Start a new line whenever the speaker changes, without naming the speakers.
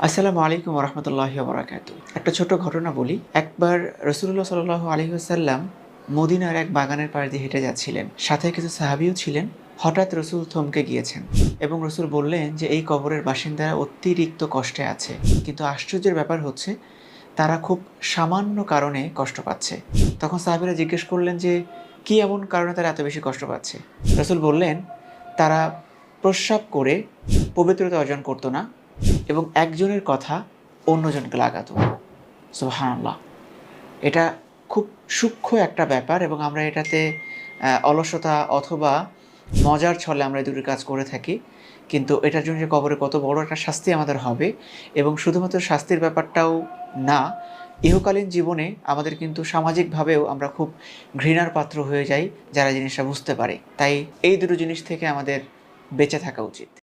আসসালামু আলাইকুম রহমতুল্লাহি বারাকাতু। একটা ছোট ঘটনা বলি। একবার রাসূলুল্লাহ সাল্লাল্লাহু আলাইহি ওয়াসাল্লাম মদিনার এক বাগানের পাশ দিয়ে হেঁটে যাচ্ছিলেন। সাথে কিছু সাহাবীও ছিলেন। হঠাৎ রাসূল থমকে গিয়েছেন এবং রাসূল বললেন যে, "এই কবরের বাসিন্দারা অতিরিক্ত কষ্টে আছে। কিন্তু আশ্চর্যের ব্যাপার হচ্ছে তারা খুব সামান্য কারণে কষ্ট পাচ্ছে।" তখন সাহাবীরা জিজ্ঞেস করলেন যে, "কি এমন কারণে তারা এত বেশি কষ্ট পাচ্ছে?" রাসূল বললেন, "তারা প্রস্রাব করে পবিত্রতা অর্জন করত না এবং একজনের কথা অন্যজনকে লাগাতো।" সুবহানাল্লাহ! এটা খুব সূক্ষ্ম একটা ব্যাপার এবং আমরা এটাতে অলসতা অথবা মজার ছলে আমরা এই দুটি কাজ করে থাকি। কিন্তু এটার জন্য যে কবরে কত বড় একটা শাস্তি আমাদের হবে এবং শুধুমাত্র শাস্তির ব্যাপারটাও না, ইহকালীন জীবনে আমাদের কিন্তু সামাজিকভাবেও আমরা খুব ঘৃণার পাত্র হয়ে যাই যারা জিনিসটা বুঝতে পারে। তাই এই দুটো জিনিস থেকে আমাদের বেঁচে থাকা উচিত।